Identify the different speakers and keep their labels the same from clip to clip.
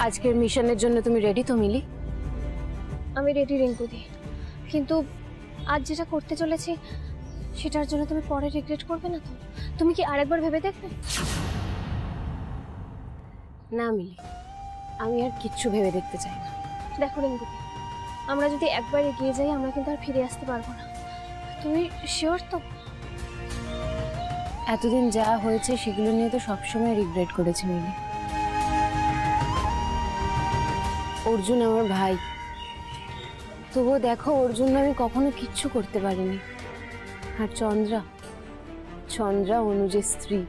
Speaker 1: আজকের মিশনের জন্য তুমি রেডি তো মিলি?
Speaker 2: আমি রেডি রিঙ্কুদি, কিন্তু আজ যেটা করতে চলেছি সেটার জন্য তুমি পরে রিগ্রেট করবে না তো? তুমি কি আরেকবার ভেবে দেখবে?
Speaker 1: না মিলি, আমি আর কিচ্ছু ভেবে দেখতে চাই না।
Speaker 2: দেখো রিঙ্কুদি, আমরা যদি একবার এগিয়ে যাই আমরা কিন্তু আর ফিরে আসতে পারবো না। তুমি শিওর তো?
Speaker 1: এতদিন যা হয়েছে সেগুলো নিয়ে তো সবসময় রিগ্রেট করেছি মিলি। অর্জুন আমার ভাই, তবুও দেখো ওর জন্য আমি কখনো কিচ্ছু করতে পারিনি। আর চন্দ্রা অনুজের স্ত্রী,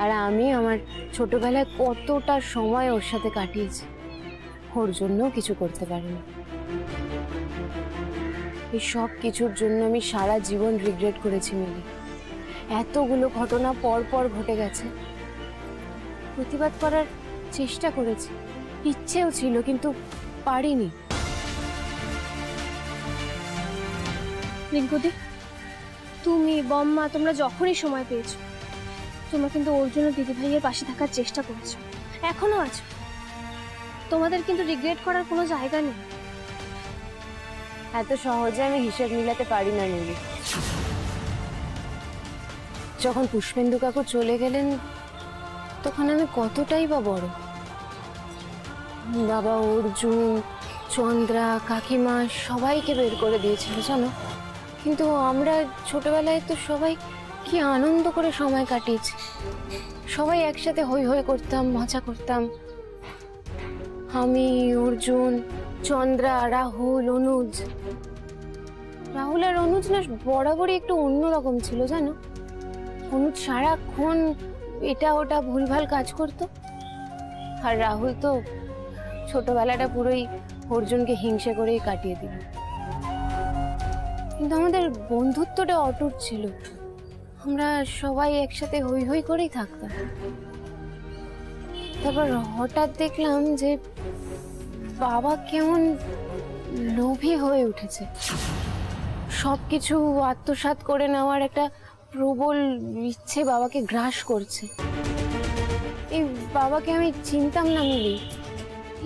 Speaker 1: আর আমি আমার ছোটবেলায় কতটা সময় ওর সাথে কাটিয়েছি, ওর জন্যও কিছু করতে পারিনি। এই সব কিছুর জন্য আমি সারা জীবন রিগ্রেট করেছি মিলি। এতগুলো ঘটনা পর পর ঘটে গেছে, প্রতিবাদ করার চেষ্টা করেছি, ইচ্ছেও ছিল, কিন্তু পারিনি।
Speaker 2: রিঙ্কুদি, তুমি বম্মা তোমরা যখনই সময় পেয়েছো তোমরা কিন্তু অর্জুন ও দিদি ভাইয়ের পাশে থাকার চেষ্টা করেছো, এখনো আছো। তোমাদের কিন্তু রিগ্রেট করার কোনো জায়গা নেই।
Speaker 1: এত সহজে আমি হিসেব মিলাতে পারি না মিলি। যখন পুষ্পেন্দু কাকু চলে গেলেন তখন আমি কতটাই বা বড়। বাবা অর্জুন, চন্দ্রা, কাকিমা সবাইকে বের করে দিয়েছিল জানো, কিন্তু আমরা ছোটবেলায় তো সবাই কি আনন্দ করে সময় কাটিয়েছি। সবাই একসাথে হই হই করতাম, মজা করতাম। আমি, অর্জুন, চন্দ্রা, রাহুল, অনুজ। রাহুল আর অনুজ না বরাবরই একটু অন্যরকম ছিল জানো। অনুজ সারাক্ষণ এটা ওটা ভুলভাল কাজ করত, আর রাহুল তো ছোটবেলাটা পুরোই অর্জুনকে হিংসে করেই কাটিয়ে দিল। কিন্তু আমাদের বন্ধুত্বটা অটুট ছিল, আমরা সবাই একসাথে হই হই করেই থাকতাম। তারপর হঠাৎ দেখলাম যে বাবা কেমন লোভী হয়ে উঠেছে, সবকিছু আত্মসাৎ করে নেওয়ার একটা প্রবল ইচ্ছে বাবাকে গ্রাস করছে। এই বাবাকে আমি চিনতাম না মিলি,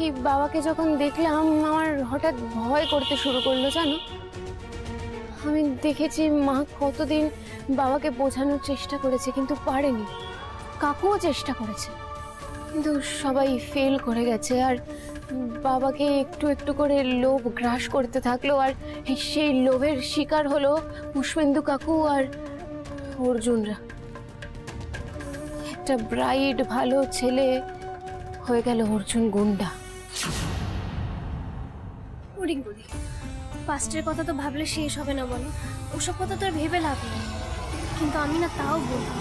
Speaker 1: এই বাবাকে যখন দেখলাম আমার হঠাৎ ভয় করতে শুরু করলো জানো। আমি দেখেছি মা কতদিন বাবাকে বোঝানোর চেষ্টা করেছে কিন্তু পারেনি, কাকুও চেষ্টা করেছে কিন্তু সবাই ফেল করে গেছে। আর বাবাকে একটু একটু করে লোভ গ্রাস করতে থাকলো, আর সেই লোভের শিকার হলো পুষ্পেন্দু কাকু আর অর্জুনরা। একটা ব্রাইট ভালো ছেলে হয়ে গেল অর্জুন গুন্ডা।
Speaker 2: পাস্টের কথা তো ভাবলে শেষ হবে না বলো, ওসব কথা তো আর ভেবে লাভ নেই। কিন্তু আমি না তাও বলবো,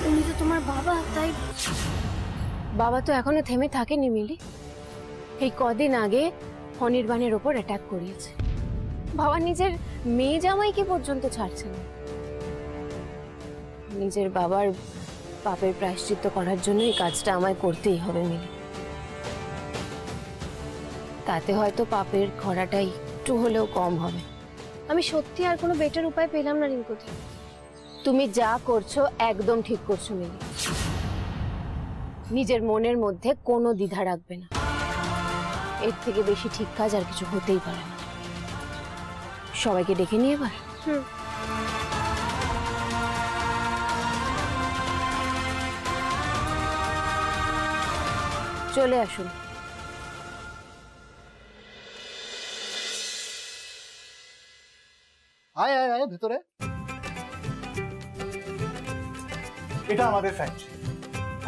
Speaker 2: উনি তো তোমার বাবা, তাই।
Speaker 1: বাবা তো এখনো থেমে থাকেনি মিলি, এই কদিন আগে অনির্বাণের ওপর অ্যাটাক করিয়েছে। বাবা নিজের মেয়ে জামাইকে পর্যন্ত ছাড়ছে না। নিজের বাবার পাপের প্রায়শ্চিত্ত করার জন্য এই কাজটা আমায় করতেই হবে মিলি। তাতে হয়তো পাপের খরাটাই একটু হলেও কম হবে।
Speaker 2: আমি সত্যি আর কোনো বেটার উপায় পেলাম না রিঙ্কুদি।
Speaker 1: তুমি যা করছো একদম ঠিক করছো মিলি, নিজের মনের মধ্যে কোনো দ্বিধা রাখবে না। এর থেকে বেশি ঠিক কাজ আর কিছু হতেই পারে না। সবাইকে ডেকে নিয়ে এবার চলে আসুন।
Speaker 3: আয় আয় আয় ভেতরে। এটা আমাদের ফ্যাক্টরি,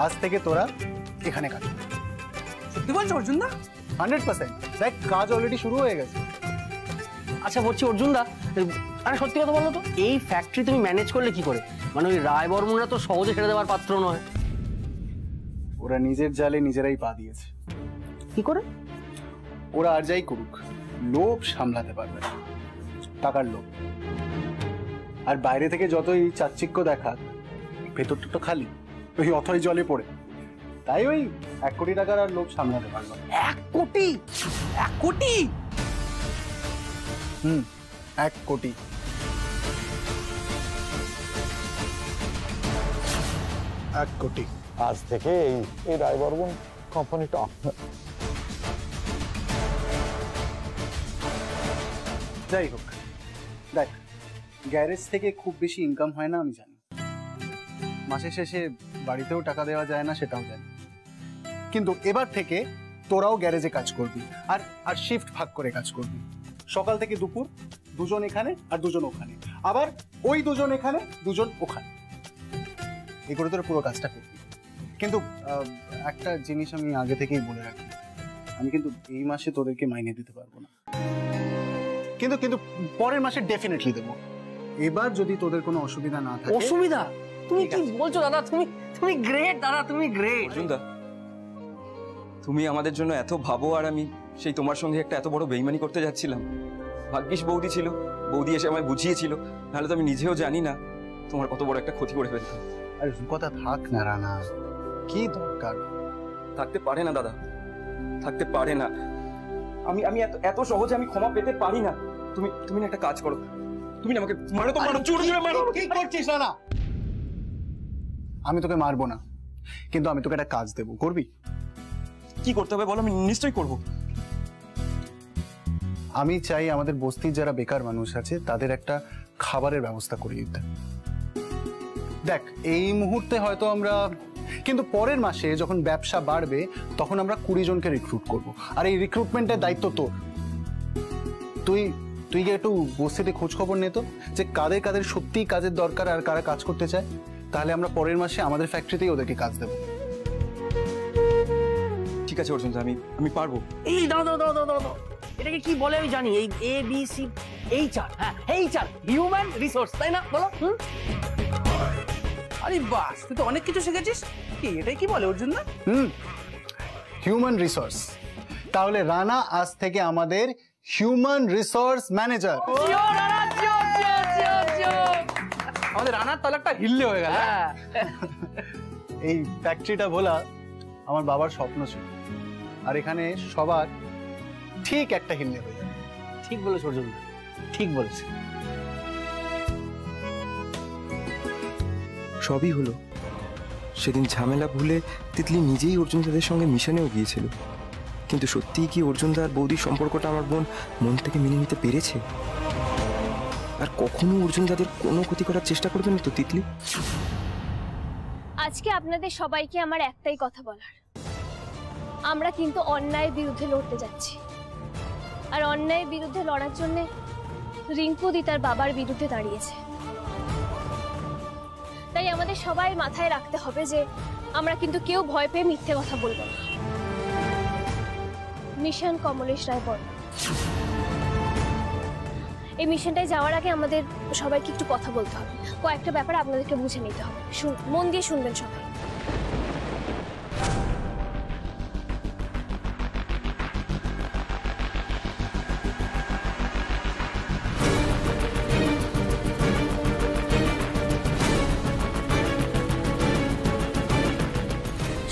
Speaker 3: আজ থেকে তোরা এখানে কাজ।
Speaker 4: সত্যি বলছো অর্জুন দা?
Speaker 3: 100%। দেখ কাজ অলরেডি শুরু হয়ে গেছে।
Speaker 4: আচ্ছা বলছি অর্জুন দা, আরে সত্যি কথা বলো তো, এই ফ্যাক্টরি তুমি ম্যানেজ করলে কি করে? মানে ওই রায় বর্মনরা তো সহজে ছেড়ে দেওয়ার পাত্র নয়।
Speaker 3: ওরা নিজের জালে নিজেরাই পা দিয়েছে।
Speaker 4: কি করে?
Speaker 3: ওরা আর যাই করুক, লোভ সামলাতে পারবে না, টাকার লোভ। আর বাইরে থেকে যতই চাকচিক্য দেখাক, ভেতরটা তো খালি, ওই অথই জলে পড়ে। তাই ওই 1 কোটি টাকার আর লোভ সামলাতে পারবে না।
Speaker 4: 1 কোটি? 1 কোটি?
Speaker 3: 1 কোটি।
Speaker 5: আজ থেকে এই রায় বর্মন কোম্পানিটা
Speaker 3: যাই হোক, দেখ, গ্যারেজ থেকে খুব বেশি ইনকাম হয় না আমি জানি, মাসের শেষে বাড়িতেও টাকা দেওয়া যায় না সেটাও জানি, কিন্তু এবার থেকে তোরাও গ্যারেজে কাজ করবি, আর আর শিফট ভাগ করে কাজ করবি। সকাল থেকে দুপুর দুজন এখানে আর দুজন ওখানে, আবার ওই দুজন এখানে দুজন ওখানে, এই করে তোরা পুরো কাজটা করবি। কিন্তু একটা জিনিস আমি আগে থেকেই বলে রাখি, আমি কিন্তু এই মাসে তোদেরকে মাইনে দিতে পারবো না, কিন্তু কিন্তু পরের মাসে ডেফিনেটলি দেবো। এবার যদি তোদের কোনো অসুবিধা না থাকে।
Speaker 4: অসুবিধা? তুমি
Speaker 3: ঠিক
Speaker 4: কি
Speaker 3: আছে।
Speaker 4: বলছো দাদা? তুমি গ্রেট দাদা, তুমি গ্রেট।
Speaker 6: অর্জুনদা, তুমি আমাদের জন্য এত ভাবো, আর আমি সেই তোমার সঙ্গে একটা এত বড় বেইমানি করতে যাচ্ছিলাম। ভাগ্যিস বৌদি ছিল, বৌদি এসে আমায় বুঝিয়েছিল, নাহলে তো আমি নিজেও জানি না তোমার কত বড় একটা ক্ষতি করে ফেলতাম।
Speaker 3: আরে কথা থাক না রানা, কি দরকার?
Speaker 6: থাকতে পারে না দাদা, থাকতে পারে না। আমি আমি এত এত সহজে আমি ক্ষমা পেতে পারি না। তুমি তুমি না একটা কাজ করো, তুমি না আমাকে মারো, তো মারো, জোরে জোরে মারো।
Speaker 3: কি করছিস রানা? আমি তোকে মারবো না, কিন্তু আমি তোকে একটা কাজ দেবো, করবি?
Speaker 6: কি করতে হবে বলো, আমি নিশ্চয়ই করবো।
Speaker 3: আমি চাই আমাদের বস্তির যারা বেকার মানুষ আছে তাদের একটা খাবারের ব্যবস্থা করে দিতে। দেখ, এই মুহূর্তে হয়তো আমরা, কিন্তু পরের মাসে যখন ব্যবসা বাড়বে তখন আমরা 20 জনকে রিক্রুট করব, আর এই রিক্রুটমেন্টের দায়িত্ব তোর। তুই তুই গিয়ে একটু বস্তিতে খোঁজ খবর নে তো, যে কাদের কাদের সত্যিই কাজের দরকার আর কারা কাজ করতে চায়, তাহলে আমরা পরের মাসে আমাদের ফ্যাক্টরিতেই ওদেরকে কাজ দেবো।
Speaker 6: ঠিক আছে অর্জুন, আমি পারবো।
Speaker 4: এই দাও দাও দাও দাও দাও, এটাকে কি বলে আমি জানি, এই ABC HR, হ্যাঁ HR, হিউম্যান রিসোর্স, তাই না? বলো।
Speaker 7: আরে বাস, তুই তো অনেক কিছু শিখেছিস। কি এটাই কি বলে অর্জুন না?
Speaker 3: Human resource. তাহলে রানা আজ থেকে আমাদের হিউম্যান রিসোর্স ম্যানেজার।
Speaker 7: আমাদের রানার তলাকটা হিললে হয়ে গেল।
Speaker 3: এই ফ্যাক্টরিটা বলা আমার বাবার স্বপ্ন ছিল, আর এখানে সবার ঠিক একটা হিললে হয়ে যাবে।
Speaker 4: ঠিক বলেছো অর্জুন, ঠিক বলেছো।
Speaker 6: সবই হলো, সেদিন ঝামেলা ভুলে তিতলি নিজেই অর্জুনদাদের সঙ্গে মিশনেও গিয়েছিল, কিন্তু সত্যিই কি অর্জুনদা আর বৌদির সম্পর্কটা আমার বোন মন থেকে মেনে নিতে পেরেছে? আর কখনো অর্জুনদাদের কোনো ক্ষতি করার চেষ্টা করবে না তো তিতলি?
Speaker 2: আজকে আপনাদের সবাইকে আমার একটাই কথা বলার, আমরা কিন্তু অন্যায়ের বিরুদ্ধে লড়তে যাচ্ছি, আর অন্যায়ের বিরুদ্ধে লড়ার জন্য রিঙ্কুদি তার বাবার বিরুদ্ধে দাঁড়িয়েছে। তাই আমাদের সবাই মাথায় রাখতে হবে যে আমরা কিন্তু কেউ ভয় পেয়ে মিথ্যে কথা বলবো না। মিশন কমলেশ রায় বর্মা, এই মিশনটায় যাওয়ার আগে আমাদের সবাইকে একটু কথা বলতে হবে, কয়েকটা ব্যাপার আপনাদেরকে বুঝে নিতে হবে। মন দিয়ে শুনবেন সবাই।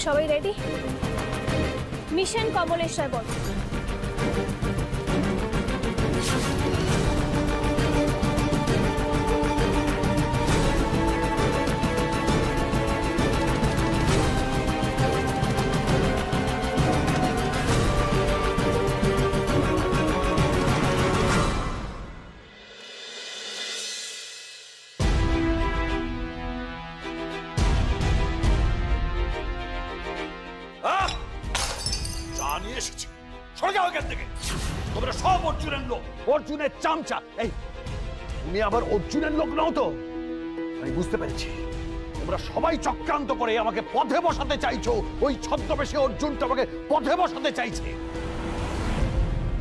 Speaker 2: সবাই রেডি? মিশন কমলেশ রায় বর্মা।
Speaker 8: নিয়ে এসেছি, সরে যাও এখান থেকে। তোমরা সব অর্জুনের লোক, অর্জুনের চামচা। এই তুমি আবার অর্জুনের লোক নাও তো? আমি বুঝতে পেরেছি, তোমরা সবাই চক্রান্ত করে আমাকে পথে বসাতে চাইছো। ওই ছদ্মবেশে অর্জুনটা আমাকে পথে বসাতে চাইছে।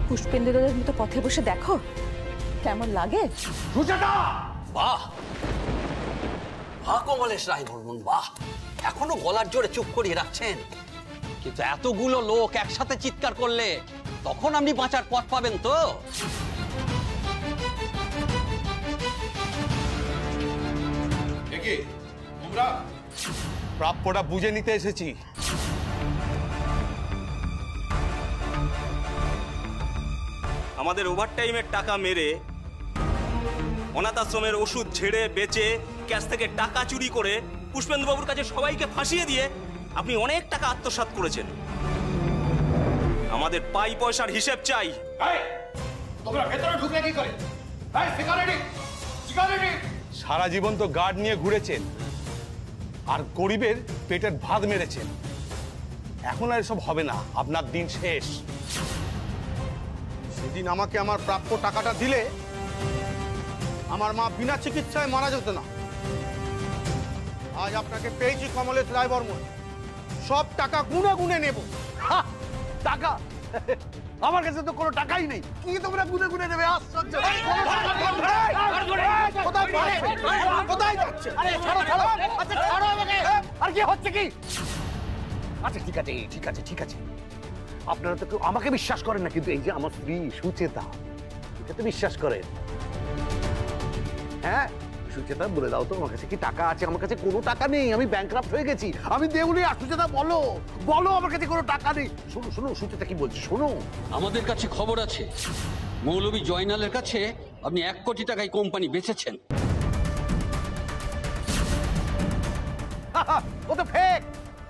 Speaker 9: পুষ্পেন্দ্রদের মতো পথে বসে দেখো কেমন লাগে।
Speaker 8: সুজাতা!
Speaker 10: বাহ বাহ কমলেশ রায় বর্মন, বাহ! এখনো গলার জোরে চুপ করিয়ে রাখছেন, কিন্তু এতগুলো লোক একসাথে চিৎকার করলে তখন আপনি বাঁচার পথ পাবেন তো?
Speaker 8: প্রাপ্যটা বুঝে নিতে এসেছি।
Speaker 11: আমাদের ওভারটাইমের টাকা মেরে, অনাথ আশ্রমের ওষুধ ঝেড়ে বেচে, ক্যাশ থেকে টাকা চুরি করে পুষ্পেন্দ্রবাবুর কাছে সবাইকে ফাঁসিয়ে দিয়ে আপনি অনেক টাকা আত্মসাৎ করেছেন। আমাদের পাই পয়সার হিসেব চাই।
Speaker 8: তোমরা ভেতরে ঢুকলে কি করে? সারা জীবন তো গার্ড নিয়ে ঘুরেছেন আর গরিবের পেটের ভাত মেরেছেন। এখন আর এসব হবে না, আপনার দিন শেষ। সেদিন আমাকে আমার প্রাপ্য টাকাটা দিলে আমার মা বিনা চিকিৎসায় মারা যেত না। আজ আপনাকে পেয়েছি কমলেশ রায়বর্মন, সব টাকা গুনে গুনে নেব। টাকা? আমার কাছে তো কোনো টাকাই নেই, কি তোমরা গুনে গুনে নেবে? আশ্চর্য! কোথায় যাচ্ছে? আর কি হচ্ছে কি? আচ্ছা ঠিক আছে, ঠিক আছে, ঠিক আছে। আপনারা তো কেউ আমাকে বিশ্বাস করেন না, কিন্তু এই যে আমার স্ত্রী সুচেতা, একে তো বিশ্বাস করেন। হ্যাঁ সুচেতা, বলে দাও তো আমার কাছে কি টাকা আছে? আমার কাছে কোনো টাকা নেই, আমি ব্যাংকরাপ্ট হয়ে গেছি, আমি দেউলি। আর সুচেতা বলো, বলো আমার কাছে কোনো টাকা নেই। শোনো শোনো সুচেতা কি বলছে শোনো।
Speaker 10: আমাদের কাছে খবর আছে মৌলভী জয়নালের কাছে আপনি 1 কোটি টাকায় কোম্পানি বেচেছেন।
Speaker 8: ও তো ফেক।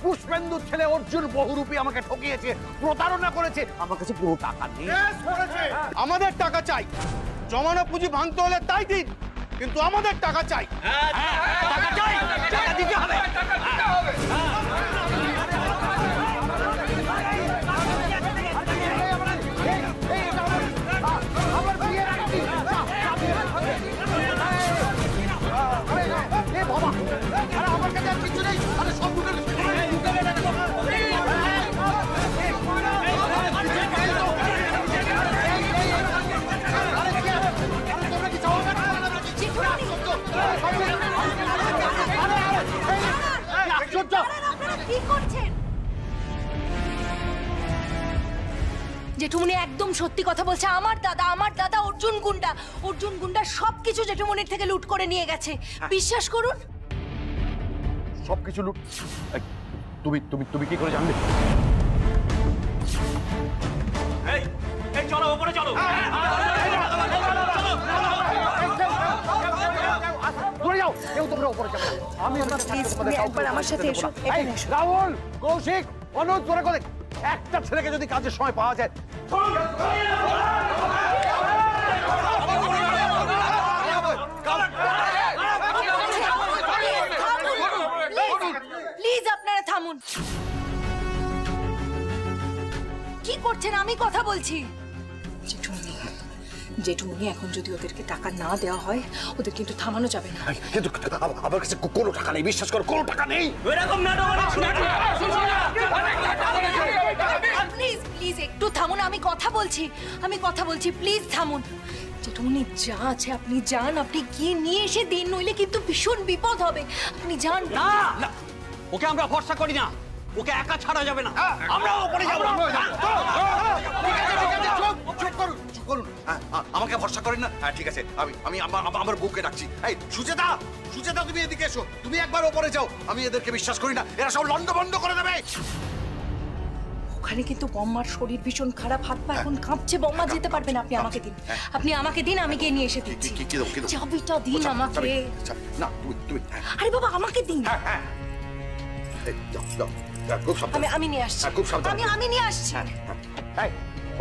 Speaker 8: পুষ্পেন্দুর ছেলে অর্জুন বহুরূপী আমাকে ঠকিয়েছে, প্রতারণা করেছে। আমার কাছে কোনো টাকা নেই। আমাদের টাকা চাই, জমানো পুঁজি ভাঙতে হলে তাই দিন, কিন্তু আমাদের টাকা চাই। টাকা চাই, টাকা দিতে হবে। আমার কাছে আর কিছু নেই, আরে সব ঢুকে
Speaker 2: কি করছেন? জেঠুমনি একদম সত্যি কথা বলছে। আমার দাদা অর্জুন গুন্ডা সবকিছু জেঠুমনির থেকে লুট করে নিয়ে গেছে, বিশ্বাস করুন।
Speaker 8: সবকিছু লুট? তুমি তুমি তুমি কি করে জানলে?
Speaker 11: এই এই চলো উপরে চলো।
Speaker 8: দূরে যাও, কেউ তোমরা উপরে যাবে না। আমি
Speaker 9: একবার আমার সাথে এসো, এখানে এসো।
Speaker 8: রাহুল, কৌশিক, অনুজ, জোরে করে একটা ছেলেকে যদি কাজের সময় পাওয়া যায়।
Speaker 2: প্লিজ আপনারা থামুন। কি করছেন? আমি কথা বলছি।
Speaker 9: জেঠুমনি এখন যদি ওদেরকে টাকা না দেওয়া হয়, ওদের কিন্তু থামানো যাবে না।
Speaker 8: কিন্তু আমার কাছে কোনো টাকা নেই, বিশ্বাস করো, কোনো টাকা নেই।
Speaker 2: প্লিজ প্লিজ একটু থামুন, আমি কথা বলছি, প্লিজ থামুন। জেঠুমনি যা আছে আপনি যান, আপনি গিয়ে নিয়ে এসে দিন, নইলে কিন্তু ভীষণ বিপদ হবে। আপনি যান।
Speaker 10: না না, ওকে আমরা ভরসা করি না, ওকে একা ছাড়া যাবে না। আমরা ওপরে যাব।
Speaker 8: চুপ করুন। আমাকে ভরসা করেন না? হ্যাঁ ঠিক আছে, আমি আমার বউকে ডাকছি। এই সুচেতা, সুচেতা তুমি এদিকে এসো, তুমি একবার ওপরে যাও। আমি এদেরকে বিশ্বাস করি না, এরা সব লন্ডভন্ড করে দেবে।
Speaker 9: ওখানে কিন্তু বম্মার শরীর ভীষণ খারাপ, হাত পা এখন কাঁপছে। বম্মা যেতে পারবেন, আপনি আমাকে দিন।
Speaker 2: আমাকে দিন, আমি গিয়ে নিয়ে এসে দিচ্ছি। চাবিটা দিন আমাকে।
Speaker 8: না তুমি
Speaker 2: আরে বাবা আমাকে দিন।
Speaker 8: খুব সাবধানে।
Speaker 2: আমি নিয়ে আসছি।
Speaker 8: খুব সাবধানে।
Speaker 2: আমি নিয়ে আসছি।
Speaker 8: এই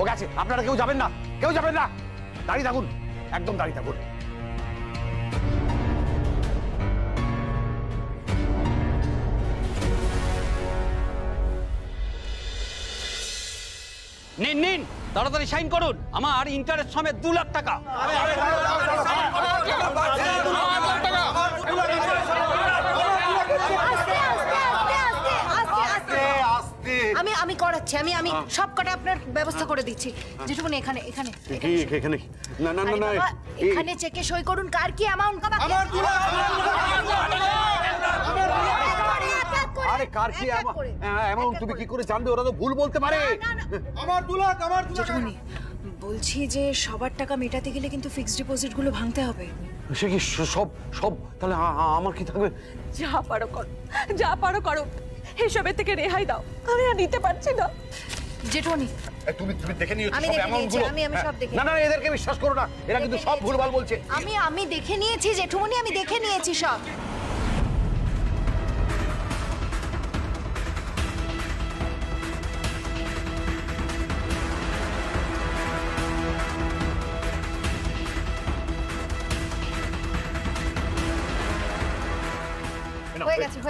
Speaker 8: ও গেছে, আপনারা কেউ যাবেন না, কেউ যাবেন না। দাঁড়িয়ে থাকুন, একদম দাঁড়িয়ে থাকুন।
Speaker 10: নিন নিন, তাড়াতাড়ি সাইন করুন। আমার ইন্টারেস্ট সমেত 2 লাখ টাকা।
Speaker 2: আমি করাচ্ছি, আমি সব কটা আপনার ব্যবস্থা করে দিচ্ছি। যেটুকুনি এখানে
Speaker 8: এখানে না না না,
Speaker 2: এখানে চেকে সই করুন। কার কি অ্যামাউন্ট?
Speaker 8: আরে কার কি অ্যামাউন্ট তুমি কি করে জানবে? ওরা তো ভুল বলতে পারে।
Speaker 3: আমার 2 লাখ, আমার 2 লাখ।
Speaker 9: জেঠুমনি বলছি যে সবার টাকা মেটাতে গেলে কিন্তু ফিক্সড ডিপোজিট গুলো ভাঙতে হবে।
Speaker 8: সে কি সব সব? তাহলে আমার কি থাকবে?
Speaker 9: যা পারো করো, এসবের থেকে রেহাই দাও। আমি আর নিতে পারছি না।
Speaker 2: জেঠুমনি
Speaker 8: তুমি দেখে নিও
Speaker 2: আমি
Speaker 8: সব
Speaker 2: দেখে
Speaker 8: অ্যামাউন্ট
Speaker 2: নিয়েছি,
Speaker 8: গুলো।
Speaker 2: আমি সব দেখে
Speaker 8: না না, এদেরকে বিশ্বাস করো না, এরা কিন্তু সব ভুলভাল বলছে।
Speaker 2: আমি দেখে নিয়েছি জেঠুমনি, আমি দেখে নিয়েছি সব।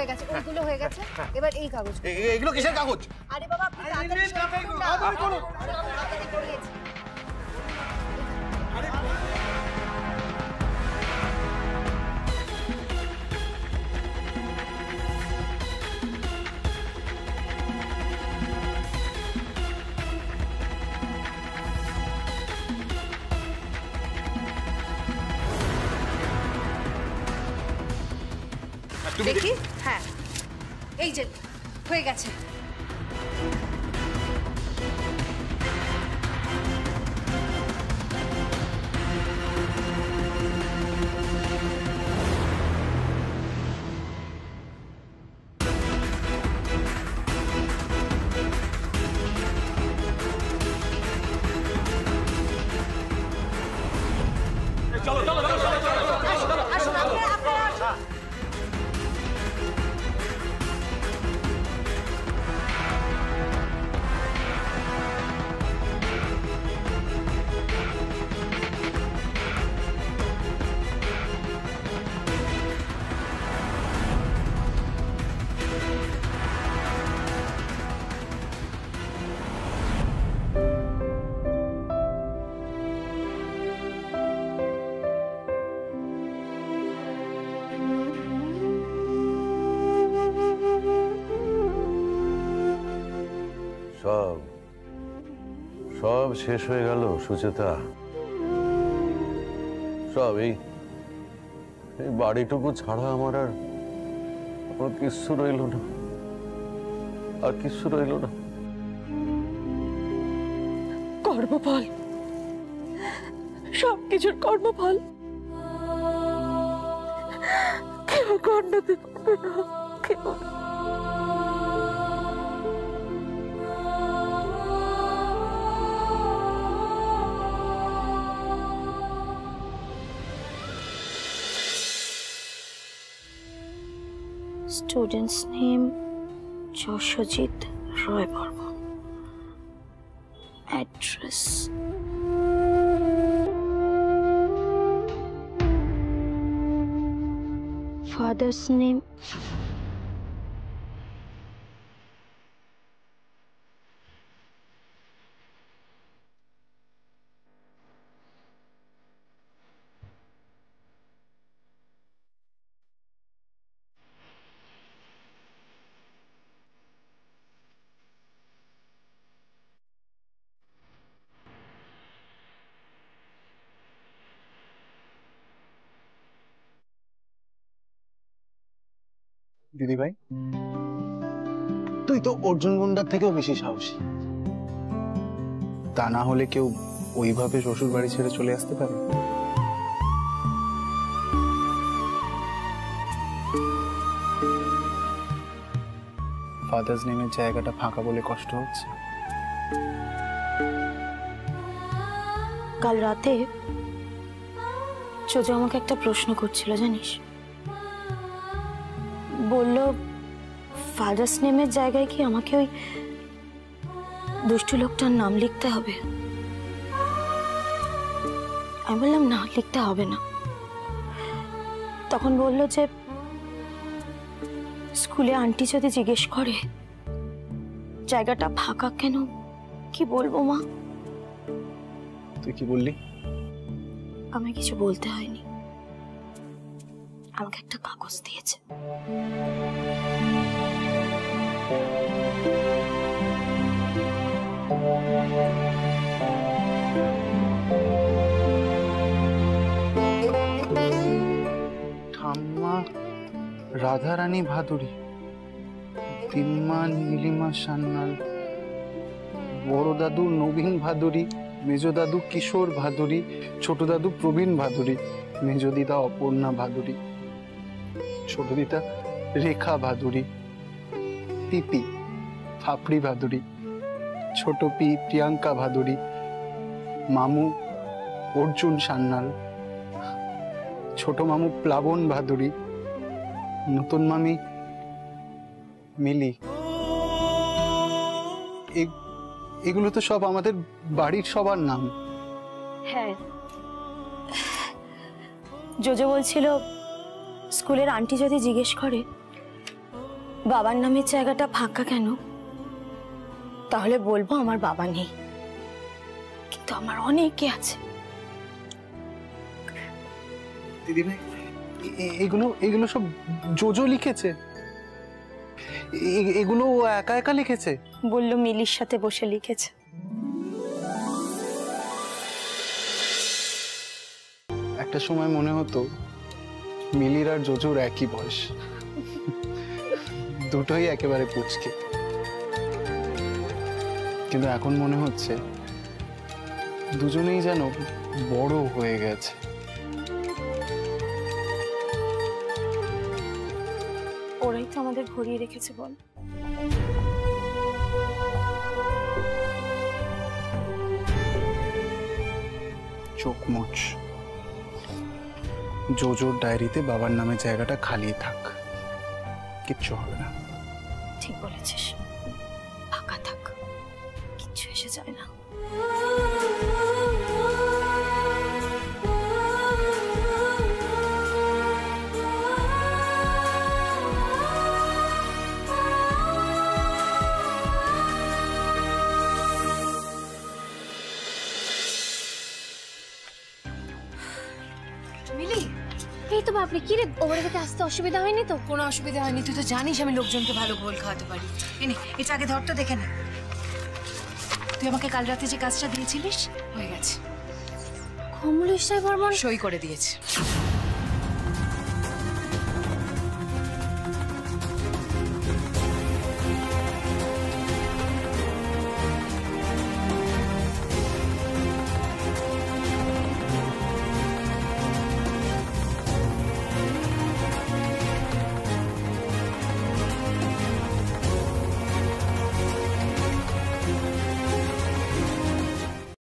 Speaker 1: হয়ে গেছে, ওইগুলো হয়ে গেছে, এবার এই কাগজ।
Speaker 8: এগুলো কিসের কাগজ?
Speaker 1: আরে বাবা আপনি তাড়াতাড়ি করুন না। তাড়াতাড়ি করিয়েছি। দেখি, হ্যাঁ এই যে হয়ে গেছে।
Speaker 8: চলো চলো চলো
Speaker 1: আসুন আপনারা আসুন।
Speaker 5: সব সব শেষ হয়ে গেল সুচেতা। সব এই বাড়িটুকু ছাড়া আমার আর কিচ্ছু রইল না, আর কিচ্ছু রইল না।
Speaker 9: কর্মফল, সবকিছুর কর্মফল। কেউ কর্ণাতে পারবে না, কেউ না।
Speaker 2: Student's name Joshojit Roy Burman. Address father's name
Speaker 3: দিদি ভাই, তুই তো অর্জুন গুন্ডার থেকেও বেশি সাহসী। তা না হলে কেউ ওইভাবে শ্বশুর বাড়ি ছেড়ে চলে আসতে পারে? ফাদার্স নেমের জায়গাটা ফাঁকা বলে কষ্ট হচ্ছে।
Speaker 2: কাল রাতে চোজো আমাকে একটা প্রশ্ন করছিল জানিস, বলল ফাদার্স নেমের জায়গায় কি আমাকে ওই দুষ্টু লোকটার নাম লিখতে হবে? আমি বললাম না, লিখতে হবে না। তখন বলল যে স্কুলে আন্টি যদি জিজ্ঞেস করে জায়গাটা ফাঁকা কেন, কি বলবো মা?
Speaker 3: তুই কি বললি?
Speaker 2: আমি কিছু বলতে হয়নি, আমাকে একটা কাগজ দিয়েছে।
Speaker 3: ঠাম্মা রাধারানী ভাদুরী, তিম্মা নীলিমা সান্যাল, বড় দাদু নবীন ভাদুরী, মেজ দাদু কিশোর ভাদুরী, ছোট দাদু প্রবীণ ভাদুরী, মেজ দিদা অপর্ণা ভাদুরী, ছোট দিদা রেখা ভাদুরী, পিপি ফাপড়ি ভাদুরী, ছোট পি প্রিয়াঙ্কা ভাদুরী, মামু অর্জুন সান্যাল, ছোট মামু প্লাবন ভাদুরী, নতুন মামি মিলি। এগুলো তো সব আমাদের বাড়ির সবার নাম।
Speaker 2: হ্যাঁ, জোজো বলছিল স্কুলের আন্টি যদি জিজ্ঞেস করে
Speaker 1: বাবার নামের জায়গাটা ফাঁকা কেন? তাহলে বলবো আমার বাবা নেই, কিন্তু আমার অনেকে আছে।
Speaker 3: দিদিভাই, এগুলো এগুলো সব জোজো লিখেছে? এগুলো ও একা একা লিখেছে?
Speaker 1: বললো মিলির সাথে বসে লিখেছে।
Speaker 3: একটা সময় মনে হতো মিলির আর জোজোর একই বয়স, দুটোই একেবারে পুচকে। কিন্তু এখন মনে হচ্ছে দুজনেই যেন বড় হয়ে গেছে।
Speaker 1: ওরাই তো আমাদের ভরিয়ে রেখেছে বল।
Speaker 3: চোখ মুচ, জোজোর ডায়েরিতে বাবার নামে জায়গাটা খালি থাক, কিচ্ছু হবে না।
Speaker 1: ঠিক বলেছিস, ফাঁকা থাক, কিচ্ছু এসে যায় না।
Speaker 2: মিলি, এই তো বাপরে, কি রে, ওর কাছে আসতে অসুবিধা হয়নি তো?
Speaker 12: কোনো অসুবিধা হয়নি, তুই তো জানিস আমি লোকজনকে ভালো ঘোল খাওয়াতে পারি। এনে এটা আগে ধর তো, দেখে নে। তুই আমাকে কাল রাতে যে কাজটা দিয়েছিলিস হয়ে গেছে।
Speaker 2: কমলেশ রায় বর্মন
Speaker 12: সই করে দিয়েছে।